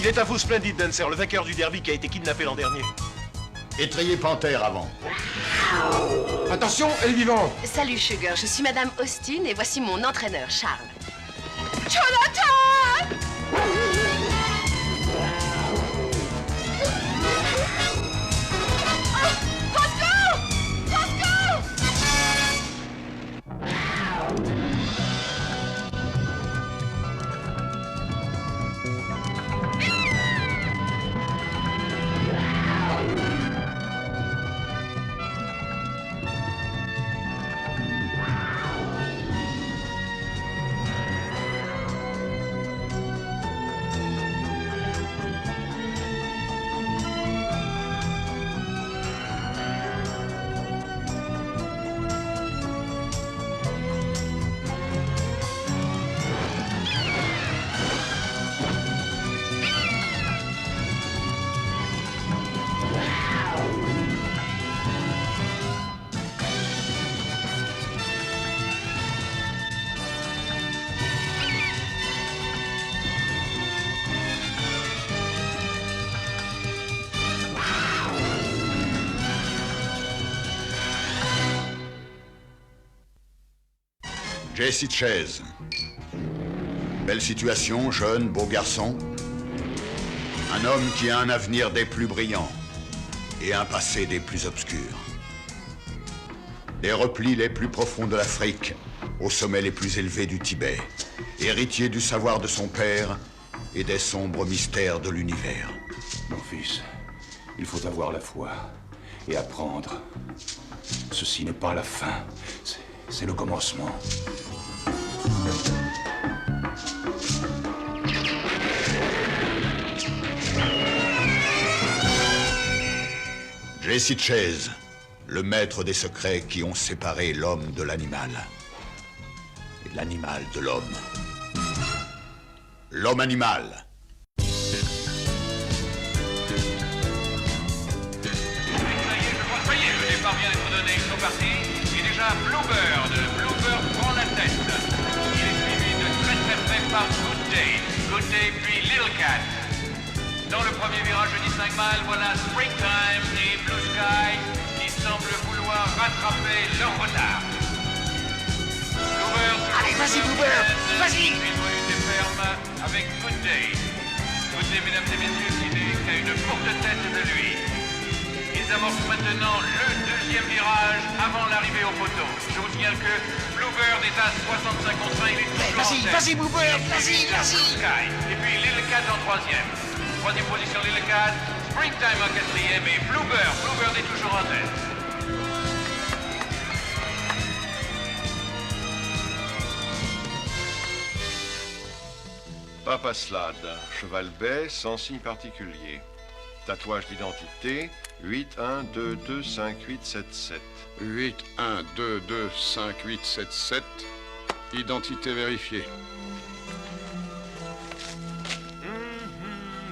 Il est un faux splendide, Dancer, le vainqueur du derby qui a été kidnappé l'an dernier. Étrayez Panthère avant. Attention, elle est vivante. Salut Sugar, je suis Madame Austin et voici mon entraîneur, Charles. Jesse Chase. Belle situation, jeune, beau garçon. Un homme qui a un avenir des plus brillants et un passé des plus obscurs. Des replis les plus profonds de l'Afrique aux sommets les plus élevés du Tibet. Héritier du savoir de son père et des sombres mystères de l'univers. Mon fils, il faut avoir la foi et apprendre. Ceci n'est pas la fin, c'est le commencement. Jesse Chase, le maître des secrets qui ont séparé l'homme de l'animal. Et l'animal de l'homme. L'homme animal. Ça y est, le départ vient d'être donné, ils sont partis. Et déjà, Bluebird prend la tête. Il est suivi de très près par Good Day puis Little Cat. Dans le premier virage de 15 miles, voilà Springtime et Blue Sky qui semblent vouloir rattraper leur retard. Bluebird, Allez, vas-y, Bluebird, vas-y. Il doit lutter ferme avec Good Day. Good Day, mesdames et messieurs, qui a une courte tête de lui. Ils amorcent maintenant le deuxième virage avant l'arrivée au poteau. Je vous signale que Bluebird est à 65 contre 20, il est toujours en tête. Vas-y, Bluebird, vas-y. Sky. Et puis Little Cat en troisième. Troisième position Little Cat, Springtime en quatrième et Bluebird est toujours en tête. Papa Slade, cheval bai sans signe particulier. Tatouage d'identité 8122587. 8122587. Identité vérifiée.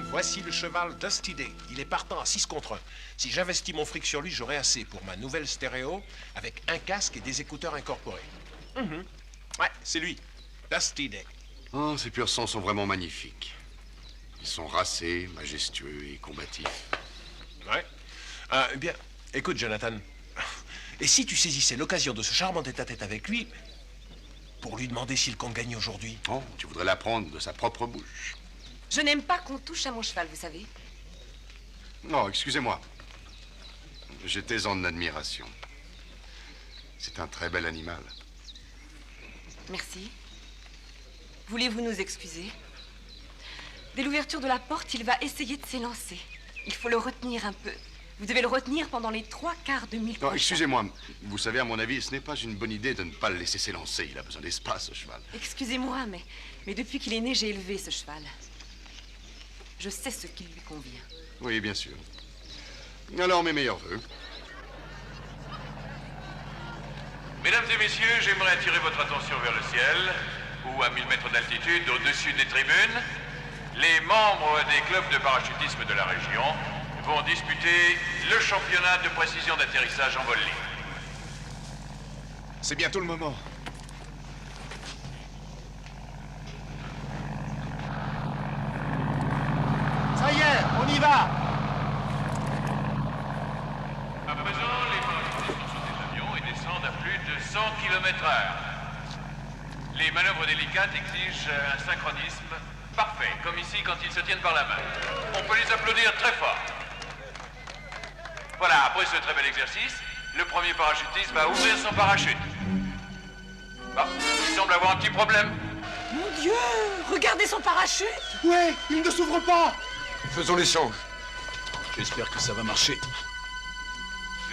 Voici le cheval Dusty Day. Il est partant à 6 contre 1. Si j'investis mon fric sur lui, j'aurai assez pour ma nouvelle stéréo avec un casque et des écouteurs incorporés. Ouais, c'est lui. Dusty Day. Oh, ces purs sangs sont vraiment magnifiques. Ils sont racés, majestueux et combatifs. Ouais. Bien, écoute, Jonathan. Et si tu saisissais l'occasion de ce charmant tête-à-tête avec lui pour lui demander s'il compte gagner aujourd'hui? Oh, tu voudrais l'apprendre de sa propre bouche. Je n'aime pas qu'on touche à mon cheval, vous savez. Non, excusez-moi. J'étais en admiration. C'est un très bel animal. Merci. Voulez-vous nous excuser? Dès l'ouverture de la porte, il va essayer de s'élancer. Il faut le retenir un peu. Vous devez le retenir pendant les 3/4 de mille. Non, excusez-moi. Vous savez, à mon avis, ce n'est pas une bonne idée de ne pas le laisser s'élancer. Il a besoin d'espace, ce cheval. Excusez-moi, mais depuis qu'il est né, j'ai élevé ce cheval. Je sais ce qui lui convient. Oui, bien sûr. Alors, mes meilleurs vœux. Mesdames et messieurs, j'aimerais attirer votre attention vers le ciel, où à 1000 mètres d'altitude, au-dessus des tribunes, les membres des clubs de parachutisme de la région vont disputer le championnat de précision d'atterrissage en vol libre. C'est bientôt le moment. va? À présent, les parachutistes sont sur des avions et descendent à plus de 100 km/h. Les manœuvres délicates exigent un synchronisme parfait, comme ici quand ils se tiennent par la main. On peut les applaudir très fort. Voilà, après ce très bel exercice, le premier parachutiste va ouvrir son parachute. Bon, il semble avoir un petit problème. Mon Dieu! Regardez son parachute! Ouais, il ne s'ouvre pas. Faisons l'échange. J'espère que ça va marcher.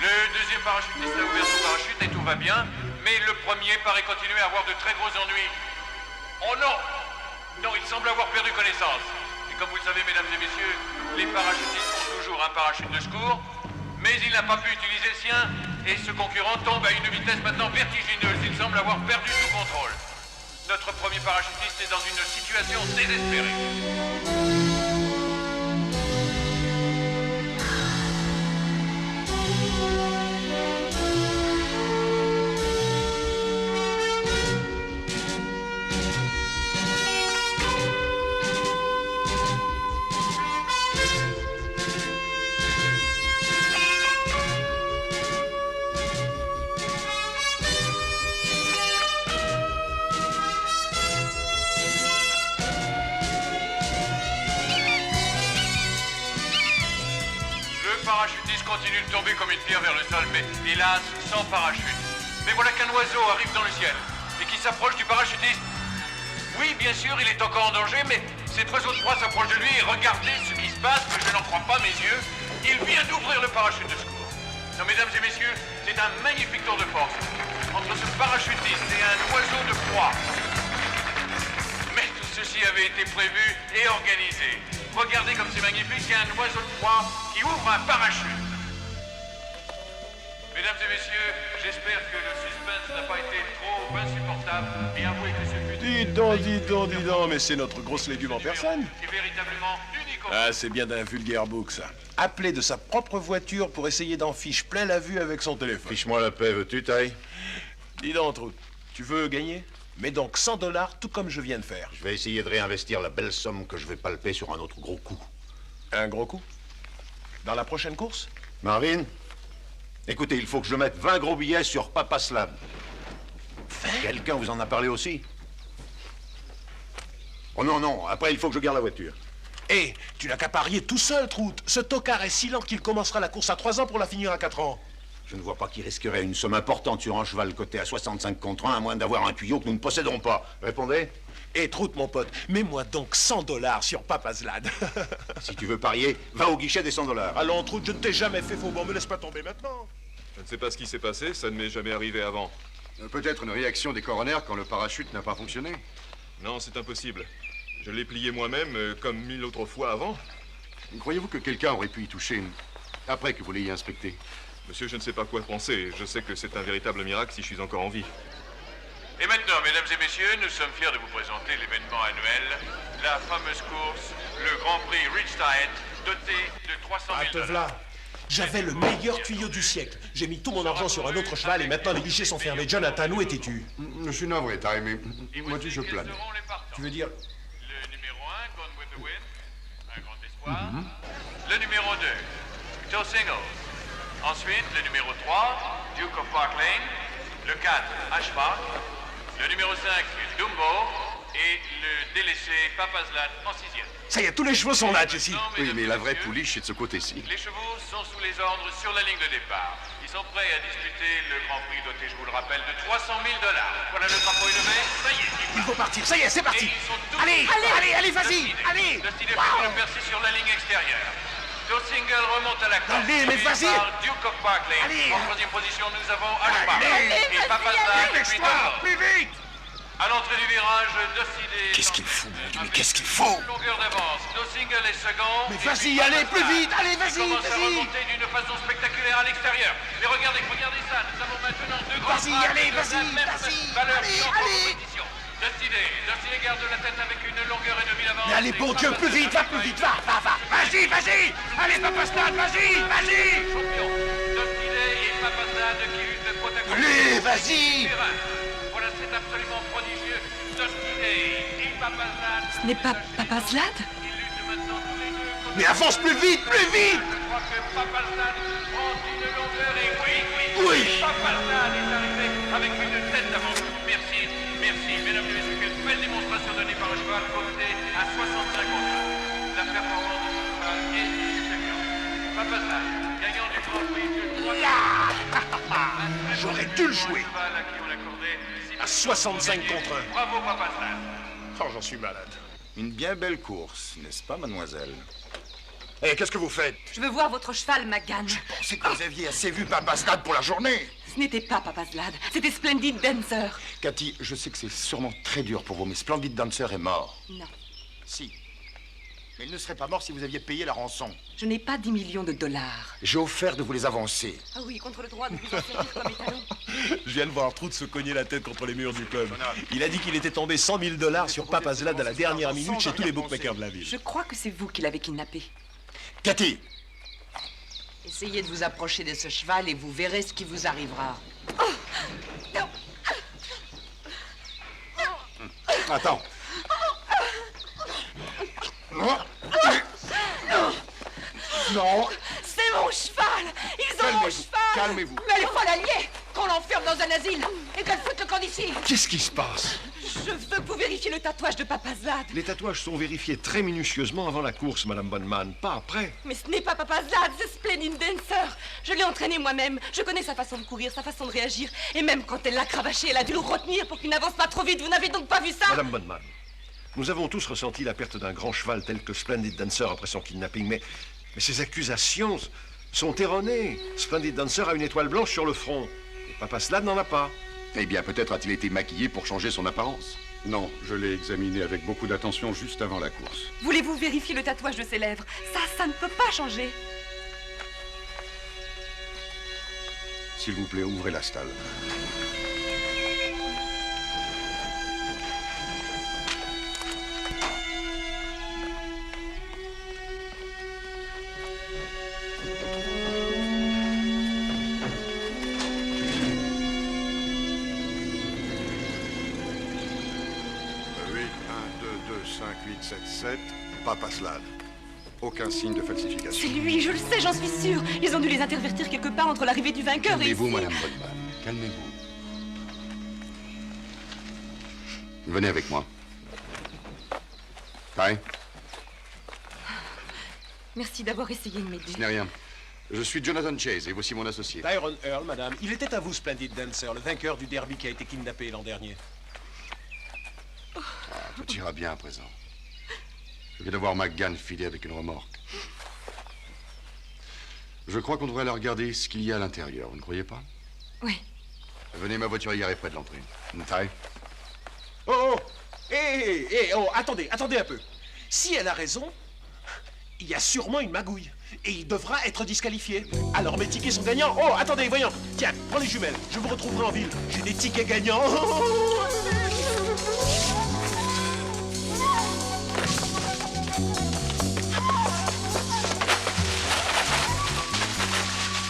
Le deuxième parachutiste a ouvert son parachute et tout va bien, mais le premier paraît continuer à avoir de très gros ennuis. Oh non! Non, il semble avoir perdu connaissance. Et comme vous le savez, mesdames et messieurs, les parachutistes ont toujours un parachute de secours, mais il n'a pas pu utiliser le sien, et ce concurrent tombe à une vitesse maintenant vertigineuse. Il semble avoir perdu tout contrôle. Notre premier parachutiste est dans une situation désespérée. Continue de tomber comme une pierre vers le sol, mais hélas, sans parachute. Mais voilà qu'un oiseau arrive dans le ciel et qui s'approche du parachutiste. Oui, bien sûr, il est encore en danger, mais cet oiseau de proie s'approche de lui et regardez ce qui se passe, que je n'en crois pas mes yeux. Il vient d'ouvrir le parachute de secours. Non, mesdames et messieurs, c'est un magnifique tour de force entre ce parachutiste et un oiseau de proie. Mais tout ceci avait été prévu et organisé. Regardez comme c'est magnifique, il y a un oiseau de proie qui ouvre un parachute. Mesdames et messieurs, j'espère que le suspense n'a pas été trop insupportable et avouez que ce fut... Dis donc, mais c'est notre grosse légume en personne. C'est véritablement unique. Ah, c'est bien d'un vulgaire bouc, ça. Appeler de sa propre voiture pour essayer d'en fiche plein la vue avec son téléphone. Fiche-moi la paix, veux-tu, Taille? Dis donc, Trout, tu veux gagner? Mets donc 100 $, tout comme je viens de faire. Je vais essayer de réinvestir la belle somme que je vais palper sur un autre gros coup. Un gros coup? Dans la prochaine course? Marvin, écoutez, il faut que je mette 20 gros billets sur Papa Slab. 20? Quelqu'un vous en a parlé aussi? Oh non, non, après il faut que je garde la voiture. Hé, tu n'as qu'à parier tout seul, Trout. Ce tocard est si lent qu'il commencera la course à 3 ans pour la finir à 4 ans. Je ne vois pas qui risquerait une somme importante sur un cheval coté à 65 contre 1, à moins d'avoir un tuyau que nous ne possédons pas. Répondez? Hé, Trout, mon pote, mets-moi donc 100 $ sur Papa Slad. Si tu veux parier, va au guichet des 100 $. Allons, Trout, je ne t'ai jamais fait faux. Bon, me laisse pas tomber maintenant. Je ne sais pas ce qui s'est passé, ça ne m'est jamais arrivé avant. Peut-être une réaction des coronaires quand le parachute n'a pas fonctionné. Non, c'est impossible. Je l'ai plié moi-même, comme 1000 autres fois avant. Croyez-vous que quelqu'un aurait pu y toucher après que vous l'ayez inspecté? Monsieur, je ne sais pas quoi penser. Je sais que c'est un véritable miracle si je suis encore en vie. Et maintenant, mesdames et messieurs, nous sommes fiers de vous présenter l'événement annuel, la fameuse course, le Grand Prix Rich Tide, doté de 300 000 Ah, te v'là. J'avais le meilleur tuyau du siècle. J'ai mis tout mon argent sur un autre cheval et maintenant les guichets sont fermés. Jonathan, où étais-tu? Je suis navré, Ty, mais moi tu je plane. Tu veux dire... Le numéro 1, Gone with the Wind, un grand espoir. Le numéro 2, Toe Single. Ensuite, le numéro 3, Duke of Park Lane. Le 4, Ashmark. Le numéro 5, Dumbo. Et le délaissé Papa Slad en 6e. Ça y est, tous les chevaux sont là, Jesse. Oui, mais la vraie pouliche est de ce côté-ci. Les chevaux sont sous les ordres sur la ligne de départ. Ils sont prêts à disputer le Grand Prix doté, je vous le rappelle, de 300 000 $. Voilà le drapeau élevé. Ça y est, Il faut partir. Ça y est, c'est parti. Et ils sont tous... Allez, allez, vas-y. Allez. Dusty est de percer sur la ligne extérieure. Toe Single remonte à la course. Allez, mais vas-y. Duke of Park Lane. Allez. En troisième position, nous avons Ashmark. Et Papa Slad puis Dumbo. Plus vite. À l'entrée du virage, Dusty Day... Qu'est-ce qu'il fout, mon Dieu, mais qu'est-ce qu'il fout? Longueur d'avance. Toe Single est second. Mais et vas-y, puis allez, Papa plus Slad vite. Allez, qui vas-y, commence à vas-y. remonter d'une façon spectaculaire à l'extérieur. Mais regardez ça. Nous avons maintenant deux grands Vas-y, frères allez, de la vas-y, même vas-y. valeur Allez, qui entrent en allez. compétition. Dusty Day garde la tête avec une longueur et demie d'avance. Mais allez, bon Dieu, plus vite, va plus vite, va. Vas-y. Allez, Papa Slad, vas-y. Champion. Dusty Day et Papa Slad qui luttent côte à côte. Allez, vas-y. Voilà, c'est absolument prodigieux. Dusty Day et Papa Slad. Ce n'est pas Papa Slad? Ils luttent maintenant tous les deux Mais avance plus vite, plus vite! Je crois que Papazad prend une longueur et Oui. Papazad est arrivé avec une tête d'avance. Merci, merci. Mesdames et messieurs, quelle belle démonstration donnée par le cheval coté à 65 contre 1. La performance de ce cheval est supérieure. Papazad, gagnant du Grand Prix de 3 J'aurais dû le jouer. cheval à qui on accordait À 65 contre 1. Bravo Papazad. Oh, j'en suis malade. Une bien belle course, n'est-ce pas, mademoiselle? Eh, qu'est-ce que vous faites? Je veux voir votre cheval, Magan. C'est que vous aviez assez vu Papazlad pour la journée. Ce n'était pas Papazlad, c'était Splendid Dancer. Cathy, je sais que c'est sûrement très dur pour vous, mais Splendid Dancer est mort. Non, Si. Mais il ne serait pas mort si vous aviez payé la rançon. je n'ai pas 10 millions de dollars. J'ai offert de vous les avancer. Ah oui, contre le droit de vous en servir comme étalon. Je viens de voir Trout se cogner la tête contre les murs du club. Il a dit qu'il était tombé 100 000 $ sur Papazlad à la dernière minute chez tous les bookmakers de la ville. Je crois que c'est vous qui l'avez kidnappé. Cathy! Essayez de vous approcher de ce cheval et vous verrez ce qui vous arrivera. Attends. Non. C'est mon cheval! Ils ont mon cheval! Calmez-vous. Mais elle est folle alliée! Qu'on l'enferme dans un asile et qu'elle foute le camp d'ici! Qu'est-ce qui se passe? Je veux que vous vérifiez le tatouage de Papazlad. Les tatouages sont vérifiés très minutieusement avant la course, Madame Bonneman, pas après. Mais ce n'est pas Papazlad, c'est Splendid Dancer. Je l'ai entraîné moi-même. Je connais sa façon de courir, sa façon de réagir. Et même quand elle l'a cravaché, elle a dû le retenir pour qu'il n'avance pas trop vite. Vous n'avez donc pas vu ça? Madame Bonneman, nous avons tous ressenti la perte d'un grand cheval tel que Splendid Dancer après son kidnapping, mais ces accusations sont erronées. Splendid Dancer a une étoile blanche sur le front, et Papazlad n'en a pas. Eh bien, peut-être a-t-il été maquillé pour changer son apparence. Non, je l'ai examiné avec beaucoup d'attention juste avant la course. Voulez-vous vérifier le tatouage de ses lèvres? Ça ne peut pas changer. S'il vous plaît, ouvrez la stalle. Papazlad. Aucun signe de falsification. C'est lui, je le sais, j'en suis sûre. Ils ont dû les intervertir quelque part entre l'arrivée du vainqueur et... Calmez-vous, Madame Bonneman. Calmez-vous. Venez avec moi. Ty, Merci d'avoir essayé de m'aider. ce n'est rien. Je suis Jonathan Chase et voici mon associé. Tyrone Earl, madame. Il était à vous, Splendid Dancer, le vainqueur du derby qui a été kidnappé l'an dernier. Ah, tout ira bien à présent. Je viens de voir McGann filer avec une remorque. Je crois qu'on devrait aller regarder ce qu'il y a à l'intérieur, vous ne croyez pas? Oui. Venez, ma voiture est garée près de l'entrée. Ty. Oh, oh! Oh, attendez un peu. Si elle a raison, il y a sûrement une magouille. Et il devra être disqualifié. Alors mes tickets sont gagnants. Oh, attendez, voyons. Tiens, prends les jumelles. Je vous retrouverai en ville. J'ai des tickets gagnants.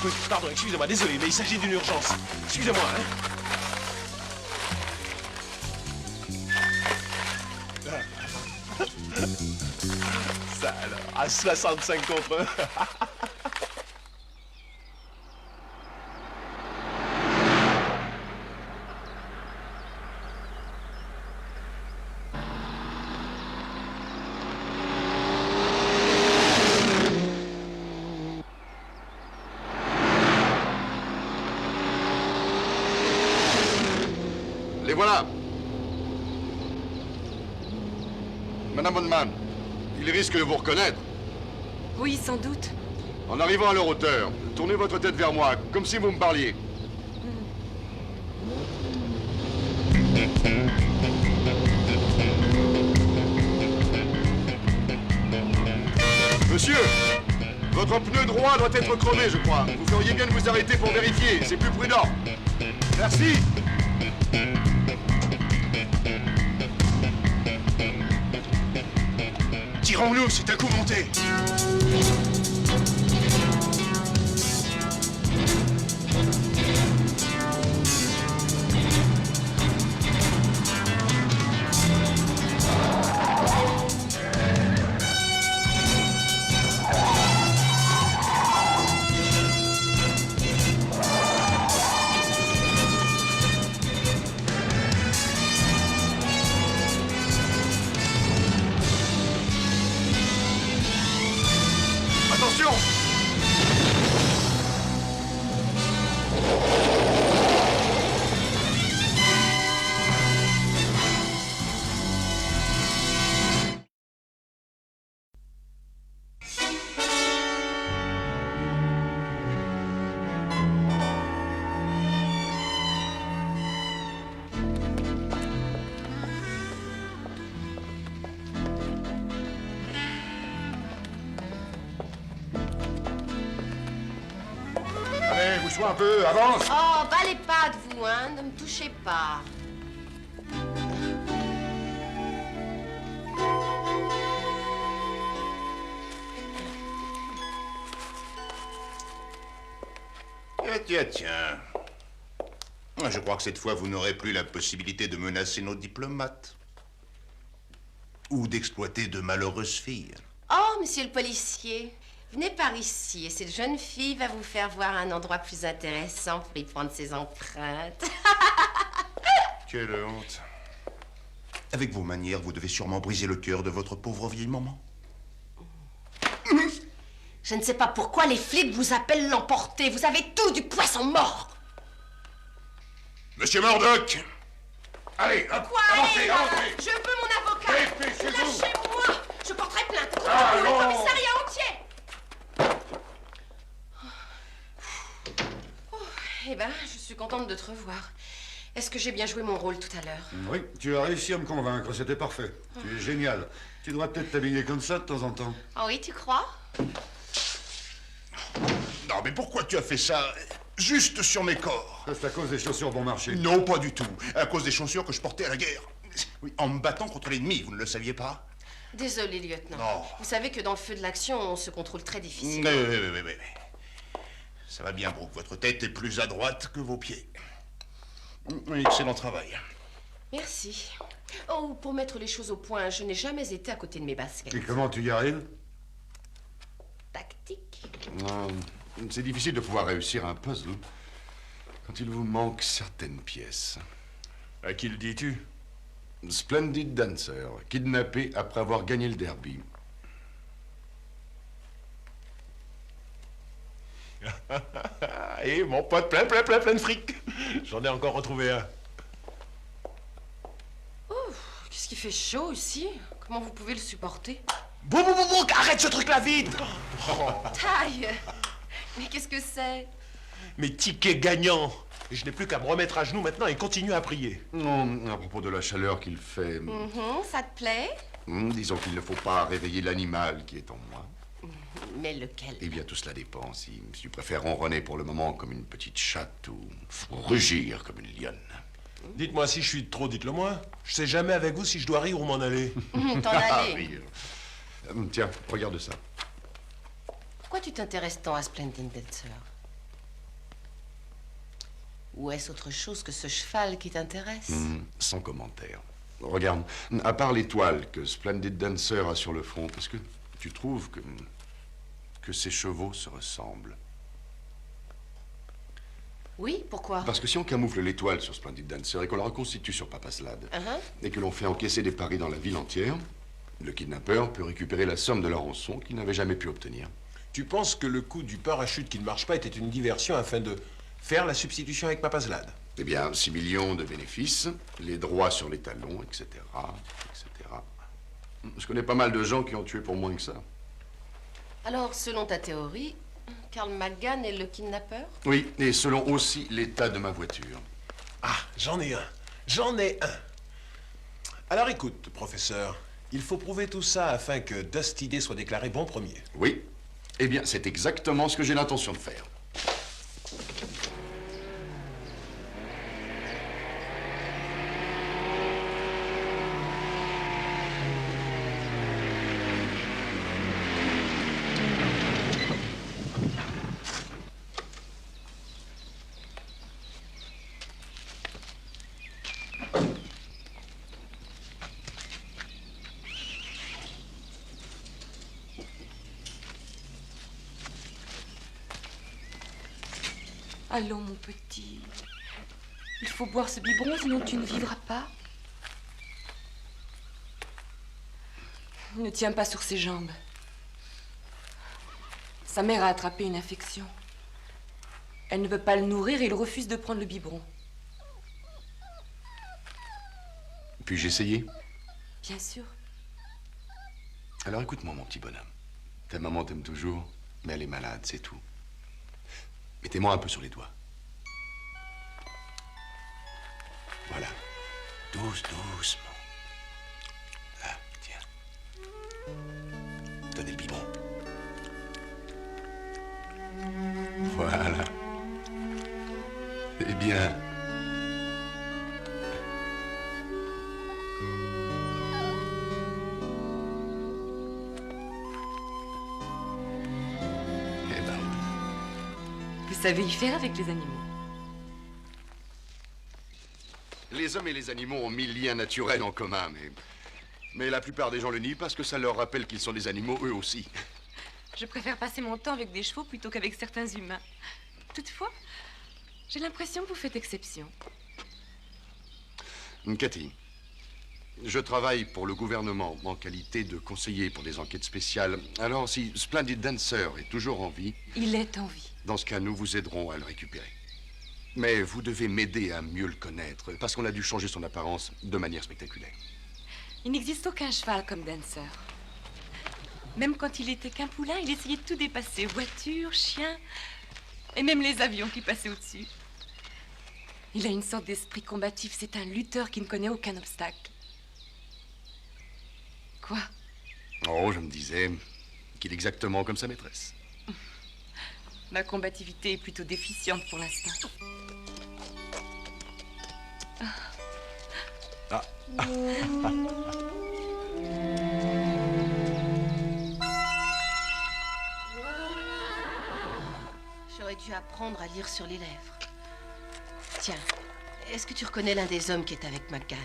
Oui, pardon, excusez-moi, désolé, mais il s'agit d'une urgence. Excusez-moi, hein. Ça alors, à 65 contre 1. Les voilà. Madame Bonneman, il risque de vous reconnaître. Oui, sans doute. En arrivant à leur hauteur, tournez votre tête vers moi, comme si vous me parliez. Monsieur, votre pneu droit doit être crevé, je crois. Vous feriez bien de vous arrêter pour vérifier, c'est plus prudent. Merci. Tirons-nous, c'est un coup monté. Avance-toi un peu, avance. Oh, bas les pattes, vous, hein. Ne me touchez pas. Tiens. Je crois que cette fois, vous n'aurez plus la possibilité de menacer nos diplomates. Ou d'exploiter de malheureuses filles. Oh, monsieur le policier, venez par ici et cette jeune fille va vous faire voir un endroit plus intéressant pour y prendre ses empreintes. Quelle honte. Avec vos manières, vous devez sûrement briser le cœur de votre pauvre vieille maman. Je ne sais pas pourquoi les flics vous appellent l'emporter. Vous avez tout du poisson mort. Monsieur Murdoch! Allez, hop, Quoi, avancez, allez, avancez! je veux mon avocat. Dépêchez-vous. Lâchez-moi. Je porterai plainte. Ah, Le non. commissariat entier. Eh ben, je suis contente de te revoir. Est-ce que j'ai bien joué mon rôle tout à l'heure? Oui, tu as réussi à me convaincre, c'était parfait. Tu es génial. Tu devrais peut-être t'habiller comme ça de temps en temps. Ah oui, tu crois? Non, mais pourquoi tu as fait ça juste sur mes corps? C'est à cause des chaussures bon marché. Non, pas du tout. À cause des chaussures que je portais à la guerre. Oui, en me battant contre l'ennemi, vous ne le saviez pas? Désolé, lieutenant. Non. Vous savez que dans le feu de l'action, on se contrôle très difficilement. Oui. Ça va bien, Brooke. Votre tête est plus à droite que vos pieds. Excellent travail. Merci. Oh, pour mettre les choses au point, je n'ai jamais été à côté de mes baskets. Et comment tu y arrives? Tactique. C'est difficile de pouvoir réussir un puzzle quand il vous manque certaines pièces. À qui le dis-tu? Splendid Dancer, kidnappé après avoir gagné le derby. Et mon pote, plein de fric. J'en ai encore retrouvé un. Oh, qu'est-ce qui fait chaud ici? Comment vous pouvez le supporter? Bouh, arrête ce truc-là vite! Taille! Mais qu'est-ce que c'est? Mes tickets gagnants. Et je n'ai plus qu'à me remettre à genoux maintenant et continuer à prier. Non, à propos de la chaleur qu'il fait, Ça te plaît? disons qu'il ne faut pas réveiller l'animal qui est en moi. Mais lequel? Eh bien, tout cela dépend. Si tu préfères ronronner pour le moment comme une petite chatte ou rugir comme une lionne. Dites-moi si je suis de trop, dites-le moi. Je sais jamais avec vous si je dois rire ou m'en aller. T'en aller. Rire. Tiens, regarde ça. Pourquoi tu t'intéresses tant à Splendid Dancer? Ou est-ce autre chose que ce cheval qui t'intéresse? Sans commentaire. Regarde, à part l'étoile que Splendid Dancer a sur le front, est-ce que tu trouves que ces chevaux se ressemblent? Oui, pourquoi? Parce que si on camoufle l'étoile sur Splendid Dancer et qu'on la reconstitue sur Papa Slade, et que l'on fait encaisser des paris dans la ville entière, le kidnappeur peut récupérer la somme de la rançon qu'il n'avait jamais pu obtenir. Tu penses que le coup du parachute qui ne marche pas était une diversion afin de faire la substitution avec Papa Slade? Eh bien, 6 millions de bénéfices, les droits sur les talons, etc., etc. Je connais pas mal de gens qui ont tué pour moins que ça. Alors, selon ta théorie, Carl McGann est le kidnappeur? Oui, et selon aussi l'état de ma voiture. Ah, j'en ai un. Alors écoute, professeur, il faut prouver tout ça afin que Dusty Day soit déclaré bon premier. Oui. Eh bien, c'est exactement ce que j'ai l'intention de faire. Allons, mon petit. Il faut boire ce biberon, sinon tu ne vivras pas. Il ne tient pas sur ses jambes. Sa mère a attrapé une infection. Elle ne veut pas le nourrir et il refuse de prendre le biberon. Puis-je essayer? Bien sûr. Alors écoute-moi, mon petit bonhomme. Ta maman t'aime toujours, mais elle est malade, c'est tout. Mettez-moi un peu sur les doigts. Voilà. Doucement. Là, tiens. Donnez le biberon. Voilà. bien. Eh ben. Vous savez y faire avec les animaux. Les hommes et les animaux ont 1000 liens naturels en commun, mais la plupart des gens le nient parce que ça leur rappelle qu'ils sont des animaux eux aussi. Je préfère passer mon temps avec des chevaux plutôt qu'avec certains humains. Toutefois, j'ai l'impression que vous faites exception. Cathy, je travaille pour le gouvernement en qualité de conseiller pour des enquêtes spéciales. Alors, si Splendid Dancer est toujours en vie... Il est en vie. Dans ce cas, nous vous aiderons à le récupérer. Mais vous devez m'aider à mieux le connaître, parce qu'on a dû changer son apparence de manière spectaculaire. Il n'existe aucun cheval comme Dancer. Même quand il était qu'un poulain, il essayait de tout dépasser. Voitures, chiens, et même les avions qui passaient au-dessus. Il a une sorte d'esprit combatif. C'est un lutteur qui ne connaît aucun obstacle. Quoi? Oh, je me disais qu'il est exactement comme sa maîtresse. Ma combativité est plutôt déficiente pour l'instant. Ah. J'aurais dû apprendre à lire sur les lèvres. Tiens, est-ce que tu reconnais l'un des hommes qui est avec McGann?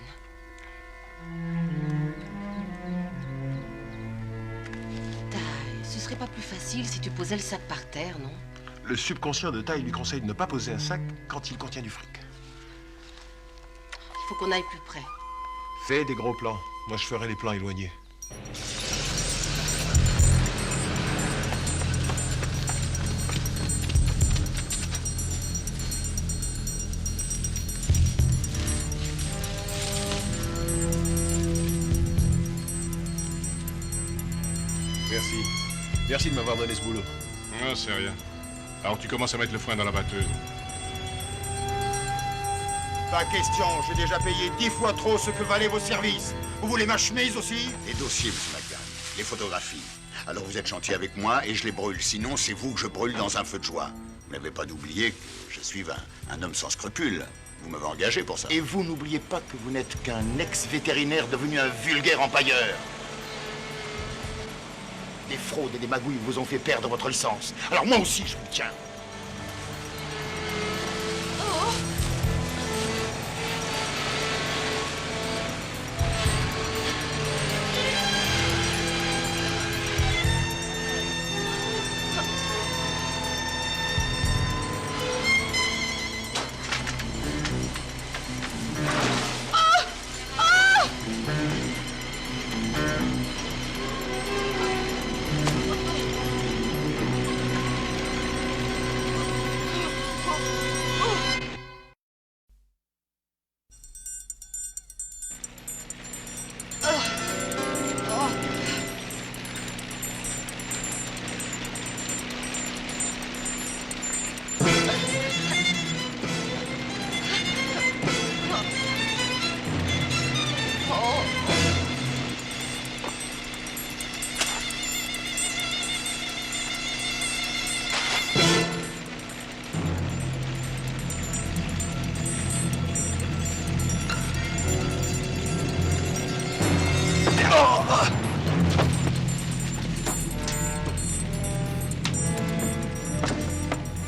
Ce serait pas plus facile si tu posais le sac par terre, non? Le subconscient de Ty lui conseille de ne pas poser un sac quand il contient du fric. Il faut qu'on aille plus près. Fais des gros plans. Moi, je ferai les plans éloignés. Merci. Merci de m'avoir donné ce boulot. Ah, c'est rien. Alors tu commences à mettre le foin dans la batteuse. Pas question, j'ai déjà payé 10 fois trop ce que valaient vos services. Vous voulez ma chemise aussi? Les dossiers, M. McGann, les photographies. Alors vous êtes gentil avec moi et je les brûle. Sinon, c'est vous que je brûle dans un feu de joie. Vous n'avez pas d'oublier que je suis un homme sans scrupules. Vous m'avez engagé pour ça. Et vous n'oubliez pas que vous n'êtes qu'un ex-vétérinaire devenu un vulgaire empailleur. Des fraudes et des magouilles vous ont fait perdre votre licence. Alors moi aussi, je vous tiens.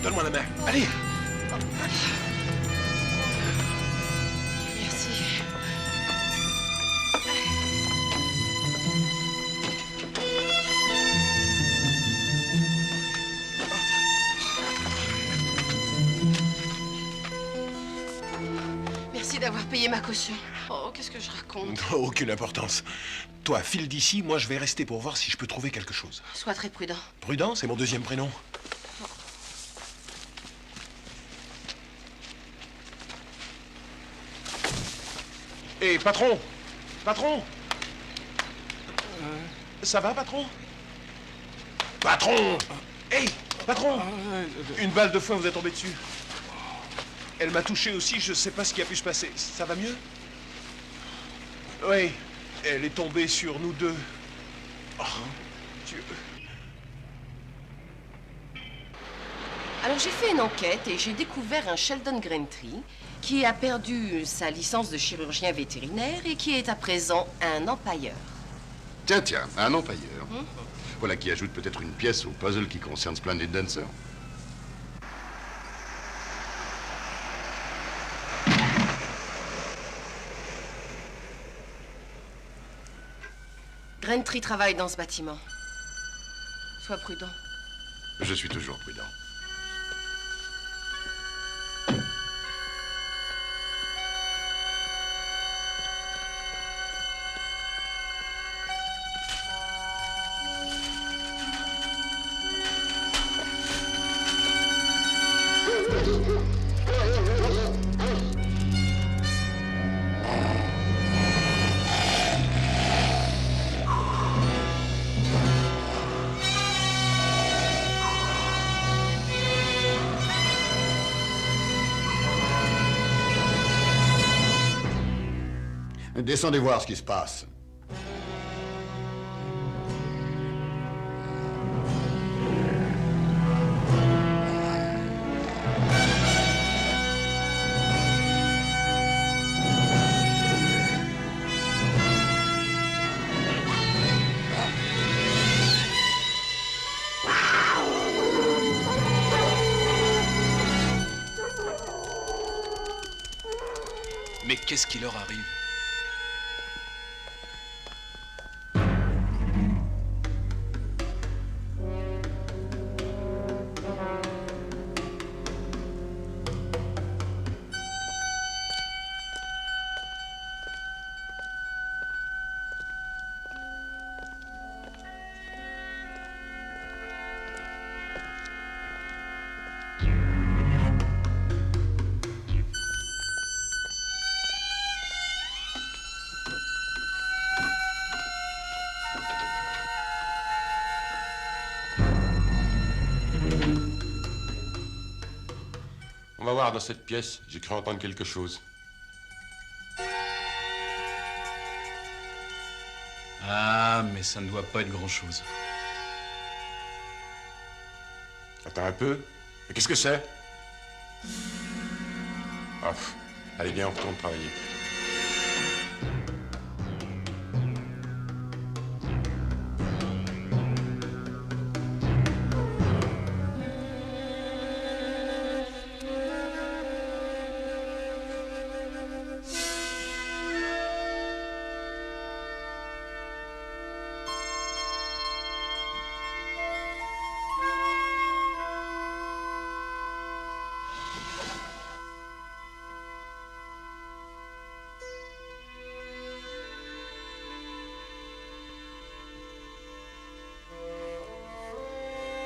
Donne-moi la main. Allez. Merci. Merci d'avoir payé ma caution. Oh, qu'est-ce que je raconte? Aucune importance. Toi, file d'ici, moi je vais rester pour voir si je peux trouver quelque chose. Sois très prudent. Prudent, c'est mon deuxième prénom. Hé, patron! Patron! Ça va, patron? Patron! Hé, patron! Une balle de foin vous est tombée dessus. Elle m'a touché aussi, je sais pas ce qui a pu se passer. Ça va mieux? Oui, elle est tombée sur nous deux. Oh, Dieu. Alors j'ai fait une enquête et j'ai découvert un Sheldon Grantry qui a perdu sa licence de chirurgien vétérinaire et qui est à présent un empailleur. Tiens, un empailleur. Voilà qui ajoute peut-être une pièce au puzzle qui concerne Splendid Dancer. Grantry travaille dans ce bâtiment. Sois prudent. Je suis toujours prudent. Descendez voir ce qui se passe. Mais qu'est-ce qui leur arrive? On va voir dans cette pièce, j'ai cru entendre quelque chose. Ah, mais ça ne doit pas être grand-chose. Attends un peu. Mais qu'est-ce que c'est? Ah, allez bien, on retourne travailler.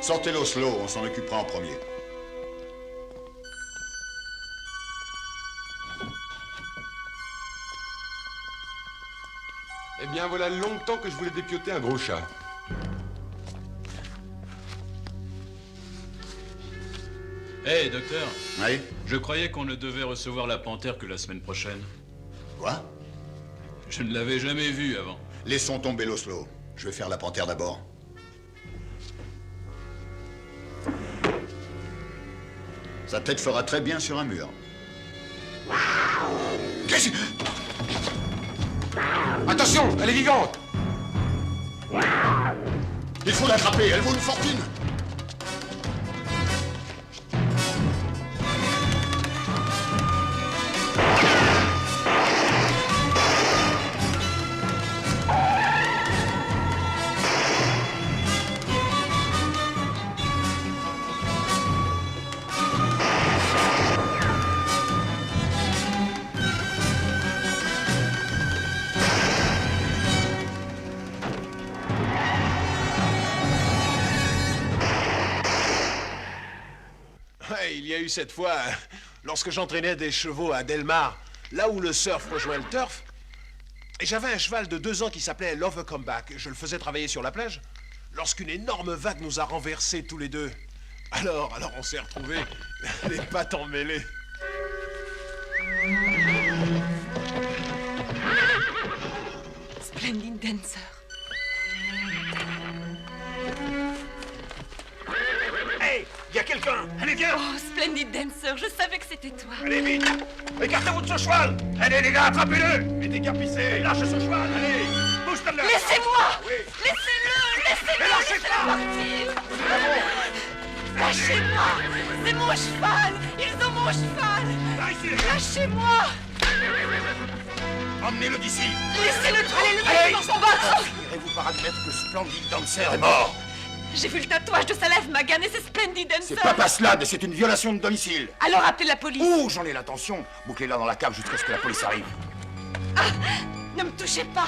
Sortez l'Oslo, on s'en occupera en premier. Eh bien, voilà longtemps que je voulais dépioter un gros chat. Hé, docteur. Oui? Je croyais qu'on ne devait recevoir la panthère que la semaine prochaine. Quoi? Je ne l'avais jamais vue avant. Laissons tomber l'Oslo. Je vais faire la panthère d'abord. Sa tête fera très bien sur un mur. Qu'est-ce que... Attention, elle est vivante! Il faut l'attraper, elle vaut une fortune. Il y a eu cette fois, lorsque j'entraînais des chevaux à Delmar, là où le surf rejoint le turf, et j'avais un cheval de 2 ans qui s'appelait Lover Comeback. Je le faisais travailler sur la plage, lorsqu'une énorme vague nous a renversés tous les deux. Alors on s'est retrouvés, les pattes emmêlées. Splendid Dancer. Hey, y a quelqu'un. Allez, viens. Oh, Splendid Dancer, je savais que c'était toi. Allez, vite. Écartez-vous de ce cheval. Allez, les gars, attrapez-le. Mais décarpissez. Lâchez ce cheval, allez. Bouge ta. Laissez-moi. Oui. Laissez-le, laissez-le, lâchez laissez-le partir. Lâchez-moi. C'est mon cheval. Ils ont mon cheval. Lâchez-moi. Emmenez-le d'ici. Laissez-le tranquille dans son bateau. Finirez-vous par admettre que Splendid Dancer est mort? J'ai vu le tatouage de sa lèvre, Magan, et c'est Splendid Dancer. C'est pas Paslade, c'est une violation de domicile. Alors appelez la police. Ouh, j'en ai l'intention. Bouclez-la dans la cave jusqu'à ce que la police arrive. Ah, ne me touchez pas.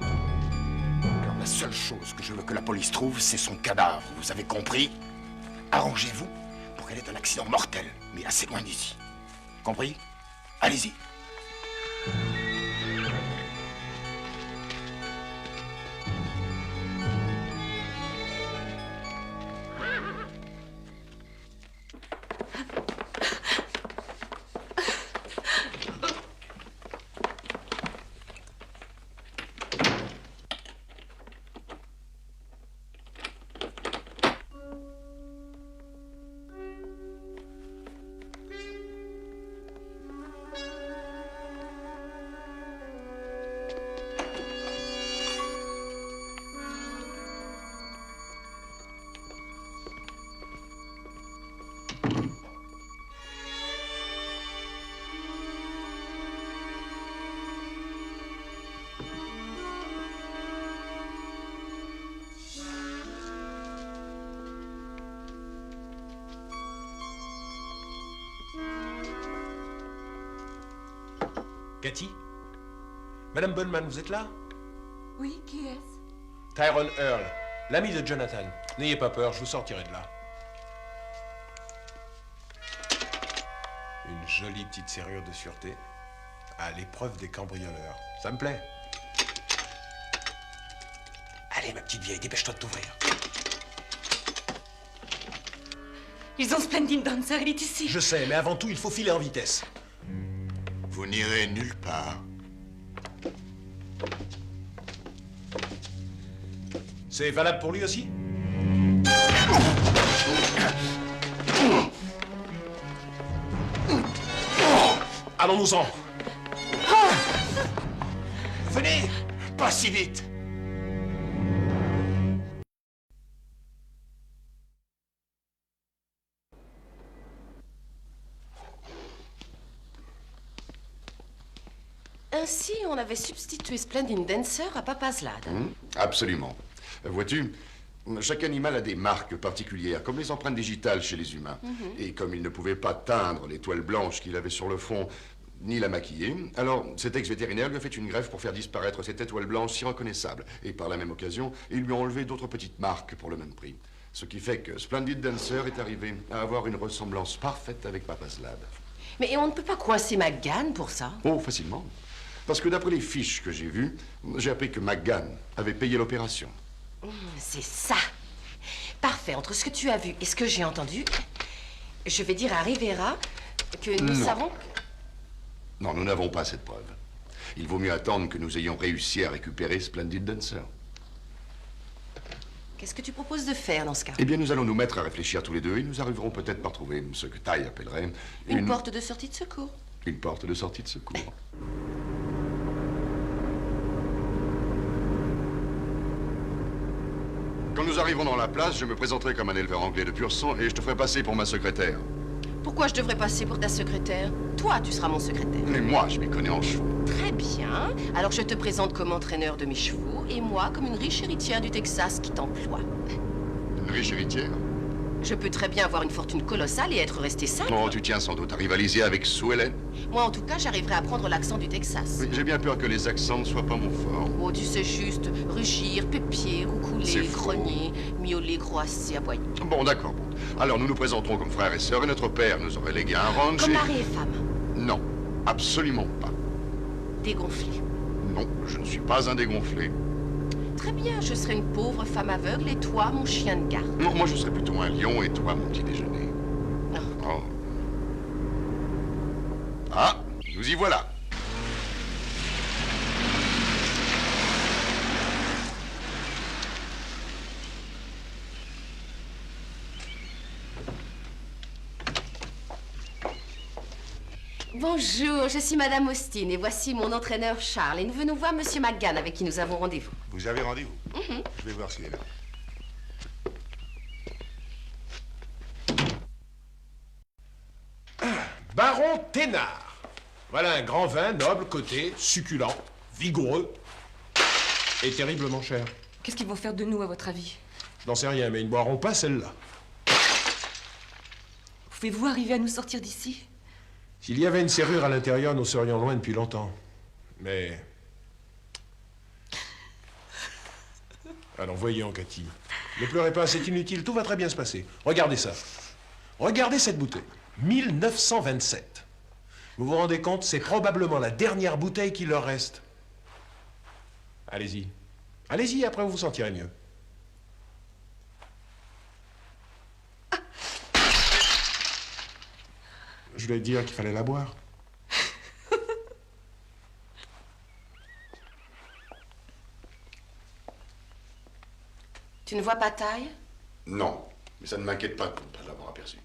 Alors la seule chose que je veux que la police trouve, c'est son cadavre. Vous avez compris? Arrangez-vous pour qu'elle ait un accident mortel, mais assez loin d'ici. Compris? Allez-y. Cathy? Madame Bonman, vous êtes là? Oui, qui est-ce? Tyrone Earl, l'ami de Jonathan. N'ayez pas peur, je vous sortirai de là. Une jolie petite serrure de sûreté. À l'épreuve des cambrioleurs. Ça me plaît. Allez, ma petite vieille, dépêche-toi de t'ouvrir. Ils ont Splendid Dancer, il est ici. Je sais, mais avant tout, il faut filer en vitesse. Vous n'irez nulle part. C'est valable pour lui aussi? Allons-nous-en. Venez. Pas si vite. Ainsi, on avait substitué Splendid Dancer à Papa's Lad. Absolument. Vois-tu, chaque animal a des marques particulières, comme les empreintes digitales chez les humains. Et comme il ne pouvait pas teindre l'étoile blanche qu'il avait sur le front, ni la maquiller, alors cet ex-vétérinaire lui a fait une greffe pour faire disparaître cette étoile blanche si reconnaissable. Et par la même occasion, il lui a enlevé d'autres petites marques pour le même prix. Ce qui fait que Splendid Dancer est arrivé à avoir une ressemblance parfaite avec Papa's Lad. Mais on ne peut pas coincer McGann pour ça. Oh, facilement. Parce que d'après les fiches que j'ai vues, j'ai appris que McGann avait payé l'opération. C'est ça. Parfait. Entre ce que tu as vu et ce que j'ai entendu, je vais dire à Rivera que nous savons que... Non, nous n'avons pas cette preuve. Il vaut mieux attendre que nous ayons réussi à récupérer Splendid Dancer. Qu'est-ce que tu proposes de faire dans ce cas? Eh bien, nous allons nous mettre à réfléchir tous les deux et nous arriverons peut-être par trouver ce que Ty appellerait... Une porte de sortie de secours. Une porte de sortie de secours. Quand nous arrivons dans la place, je me présenterai comme un éleveur anglais de pur sang et je te ferai passer pour ma secrétaire. Pourquoi je devrais passer pour ta secrétaire? Toi, tu seras mon secrétaire. Mais moi, je m'y connais en chevaux. Très bien. Alors je te présente comme entraîneur de mes chevaux et moi comme une riche héritière du Texas qui t'emploie. Une riche héritière? Je peux très bien avoir une fortune colossale et être resté simple. Oh, tu tiens sans doute à rivaliser avec Sue Ellen. Moi, en tout cas, j'arriverai à prendre l'accent du Texas. Oui, j'ai bien peur que les accents ne soient pas mon fort. Oh, tu sais juste rugir, pépier, roucouler, grogner, miauler, groasser, aboyer. Bon, d'accord. Bon. Alors, nous nous présenterons comme frères et sœurs et notre père nous aurait légué un ranch. Comme mari et femme. Non, absolument pas. Dégonflé. Non, je ne suis pas un dégonflé. Très bien, je serai une pauvre femme aveugle et toi, mon chien de garde. Non, moi je serais plutôt un lion et toi, mon petit déjeuner. Oh. Ah, nous y voilà. Bonjour, je suis Madame Austin et voici mon entraîneur Charles. Et nous venons voir Monsieur McGann avec qui nous avons rendez-vous. Vous avez rendez-vous? Je vais voir s'il est là. Baron Thénard. Voilà un grand vin, noble, coté, succulent, vigoureux et terriblement cher. Qu'est-ce qu'ils vont faire de nous, à votre avis? Je n'en sais rien, mais ils ne boiront pas celle-là. Pouvez-vous arriver à nous sortir d'ici? S'il y avait une serrure à l'intérieur, nous serions loin depuis longtemps. Mais... Alors, voyons, Cathy. Ne pleurez pas, c'est inutile, tout va très bien se passer. Regardez ça. Regardez cette bouteille. 1927. Vous vous rendez compte, c'est probablement la dernière bouteille qu'il leur reste. Allez-y. Allez-y, après vous vous sentirez mieux. Je voulais dire qu'il fallait la boire. Tu ne vois pas taille? Non, mais ça ne m'inquiète pas de ne pas l'avoir aperçu.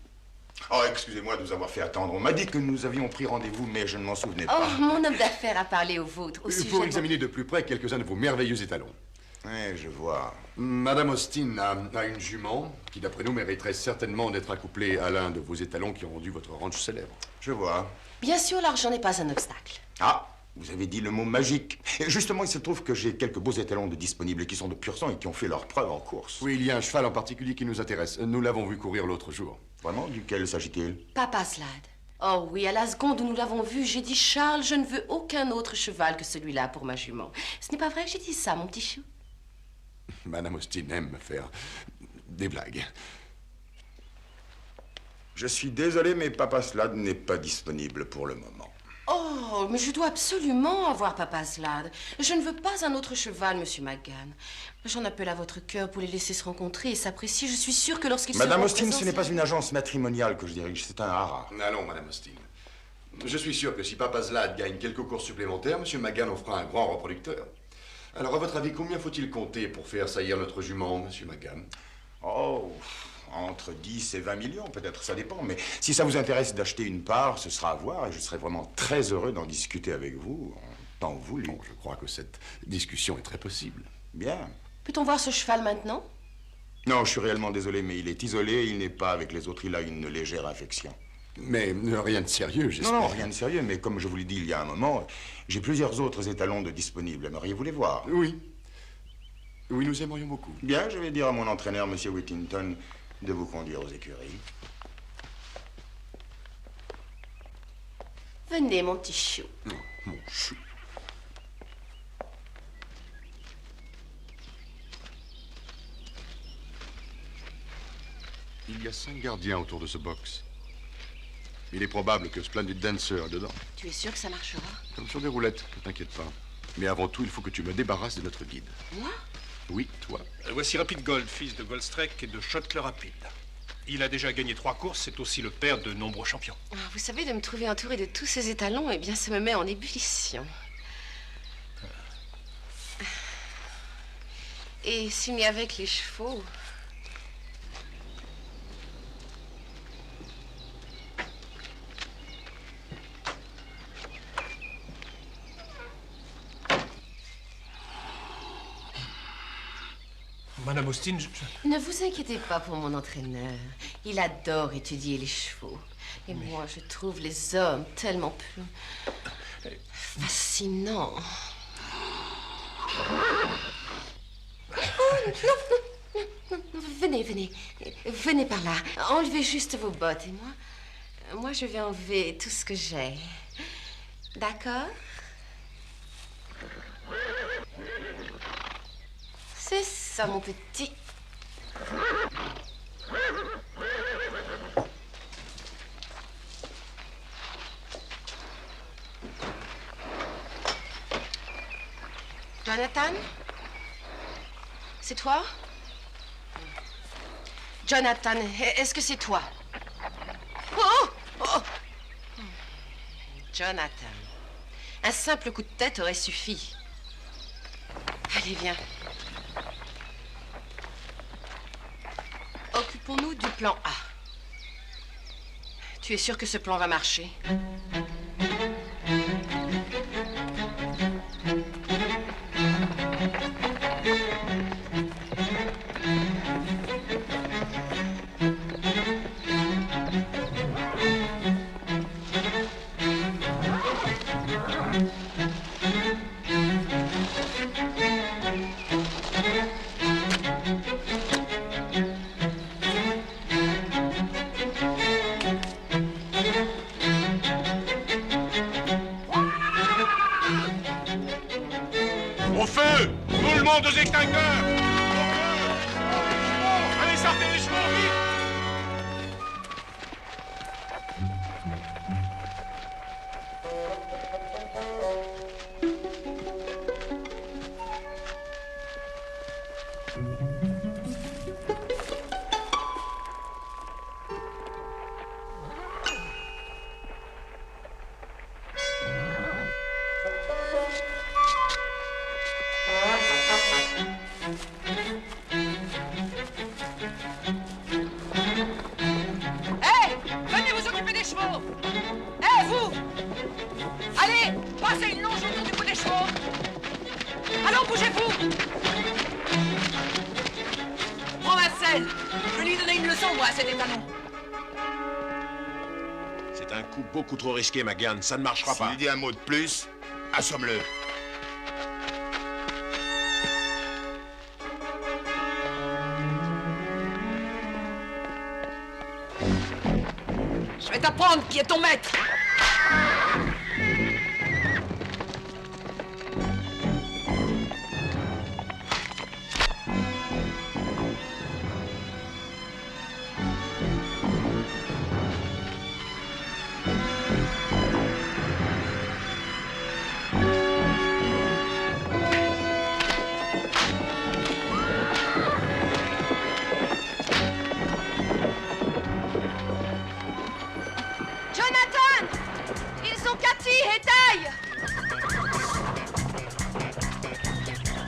Oh, excusez-moi de nous avoir fait attendre. On m'a dit que nous avions pris rendez-vous, mais je ne m'en souvenais Oh, pas. mon homme d'affaires a parlé au vôtre, au sujet Pour de- examiner de plus près quelques-uns de vos merveilleux étalons. Oui, je vois. Madame Austin a une jument qui, d'après nous, mériterait certainement d'être accouplée à l'un de vos étalons qui ont rendu votre ranch célèbre. Je vois. Bien sûr, l'argent n'est pas un obstacle. Ah, vous avez dit le mot magique. Et justement, il se trouve que j'ai quelques beaux étalons de disponibles qui sont de pur sang et qui ont fait leur preuve en course. Oui, il y a un cheval en particulier qui nous intéresse. Nous l'avons vu courir l'autre jour. Vraiment? Duquel s'agit-il? Papa Slade. Oh oui, à la seconde où nous l'avons vu, j'ai dit, Charles, je ne veux aucun autre cheval que celui-là pour ma jument. Ce n'est pas vrai que j'ai dit ça, mon petit chou? Madame Austin aime me faire des blagues. Je suis désolé, mais Papa Slade n'est pas disponible pour le moment. Oh, mais je dois absolument avoir Papa Slade. Je ne veux pas un autre cheval, Monsieur McGann. J'en appelle à votre cœur pour les laisser se rencontrer et s'apprécier. Je suis sûre que lorsqu'ils seront Madame Austin, présents, ce n'est pas une agence matrimoniale que je dirige, c'est un haras. Allons, Madame Austin. Je suis sûr que si Papa Slade gagne quelques courses supplémentaires, Monsieur McGann en fera un grand reproducteur. Alors, à votre avis, combien faut-il compter pour faire saillir notre jument, Monsieur McGann? Oh, entre 10 et 20 millions, peut-être, ça dépend. Mais si ça vous intéresse d'acheter une part, ce sera à voir et je serai vraiment très heureux d'en discuter avec vous en temps voulu. Bon, je crois que cette discussion est très possible. Bien. Peut-on voir ce cheval maintenant? Non, je suis réellement désolé, mais il est isolé, il n'est pas avec les autres, il a une légère infection. Mais rien de sérieux, j'espère. Non, rien de sérieux, mais comme je vous l'ai dit il y a un moment, j'ai plusieurs autres étalons de disponibles. Aimeriez-vous les voir? Oui. Oui, nous aimerions beaucoup. Bien, je vais dire à mon entraîneur, M. Whittington, de vous conduire aux écuries. Venez, mon petit chou. Oh, mon chou. Il y a 5 gardiens autour de ce box. Il est probable que Splendid Dancer est dedans. Tu es sûr que ça marchera? Comme sur des roulettes, ne t'inquiète pas. Mais avant tout, il faut que tu me débarrasses de notre guide. Moi? Oui, toi. Voici Rapid Gold, fils de Goldstreak et de Shotler Rapid. Il a déjà gagné 3 courses, c'est aussi le père de nombreux champions. Ah, vous savez, de me trouver entouré de tous ces étalons, eh bien, ça me met en ébullition. Et s'il n'y avait que les chevaux... Madame Austin, Ne vous inquiétez pas pour mon entraîneur. Il adore étudier les chevaux. Et moi, je trouve les hommes tellement plus... fascinants. Oh, non. Venez, venez. Venez par là. Enlevez juste vos bottes. Et moi, je vais enlever tout ce que j'ai. D'accord? C'est ça, mon petit. Jonathan? C'est toi? Jonathan, est-ce que c'est toi? Oh! Oh! Jonathan, un simple coup de tête aurait suffi. Allez, viens. Occupons-nous du plan A. Tu es sûr que ce plan va marcher? Au feu! Tout le monde aux extincteurs! Allez, sortez les chevaux, vite! Hé! Venez vous occuper des chevaux! Hé, vous! Allez, passez une longe autour du bout des chevaux! Allons, bougez-vous! Prends Marcel! Je vais lui donner une leçon, moi, à cet étalon! C'est un coup beaucoup trop risqué, McGann. Ça ne marchera pas. S'il dit un mot de plus, assomme-le. Je vais t'apprendre qui est ton maître! Jonathan! Ils ont Cathy et Taille!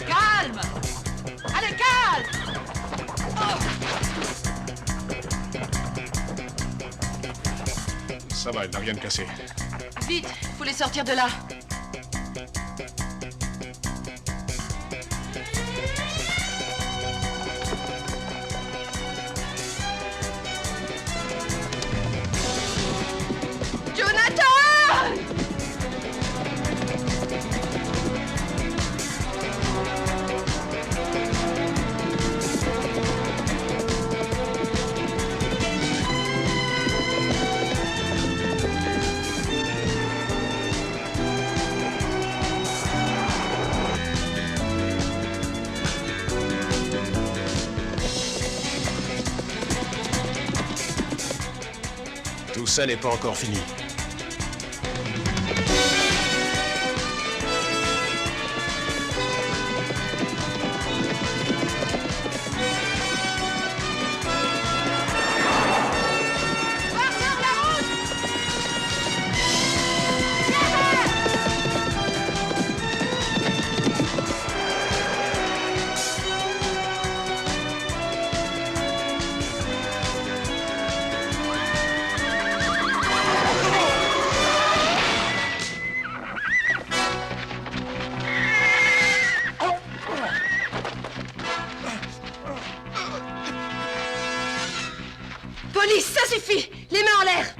Calme! Allez, calme! Ça va, il n'a rien de cassé. Vite, faut les sortir de là. Jonathan! Tout ça n'est pas encore fini. Police, ça suffit! Les mains en l'air!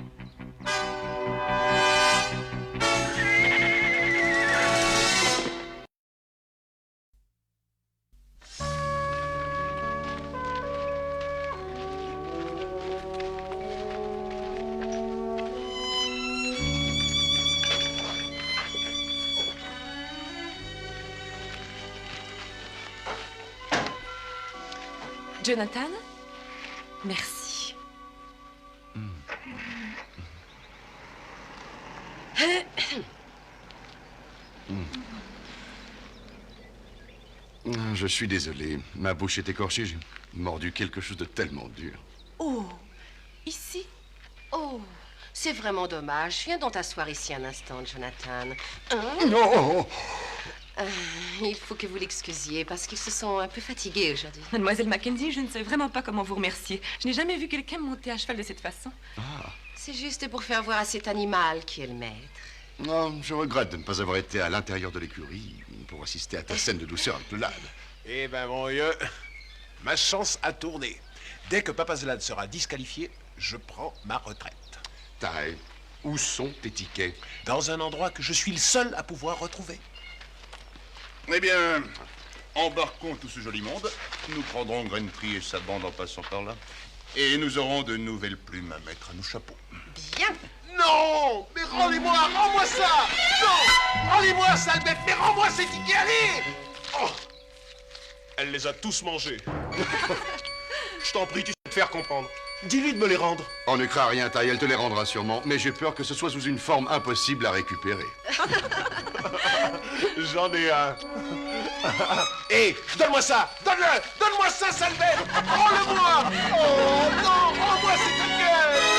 Jonathan, merci. Je suis désolé. Ma bouche est écorchée. J'ai mordu quelque chose de tellement dur. Oh, ici? Oh, c'est vraiment dommage. Viens donc t'asseoir ici un instant, Jonathan. Hein? Non! Il faut que vous l'excusiez parce qu'ils se sont un peu fatigués aujourd'hui. Mademoiselle Mackenzie, je ne sais vraiment pas comment vous remercier. Je n'ai jamais vu quelqu'un monter à cheval de cette façon. C'est juste pour faire voir à cet animal qui est le maître. Non, je regrette de ne pas avoir été à l'intérieur de l'écurie pour assister à ta scène de douceur avec le lad. Eh ben, mon vieux, ma chance a tourné. Dès que Papa Zlad sera disqualifié, je prends ma retraite. Taille, Où sont tes tickets? Dans un endroit que je suis le seul à pouvoir retrouver. Eh bien, embarquons tout ce joli monde. Nous prendrons Grandprix et sa bande en passant par là. Et nous aurons de nouvelles plumes à mettre à nos chapeaux. Bien. Non! Mais rendez-moi! Rends-moi ça! Non! Rendez-moi, sale bête! Mais rends-moi ces tickets, allez! Oh. Elle les a tous mangés. Je t'en prie, tu sais te faire comprendre. Dis-lui de me les rendre. On ne craint rien, Ty, elle te les rendra sûrement, mais j'ai peur que ce soit sous une forme impossible à récupérer. J'en ai un. Hé, donne-moi ça! Donne-le! Donne-moi ça, sale bête! Rends-le-moi! Oh non! Rends-moi ces tickets!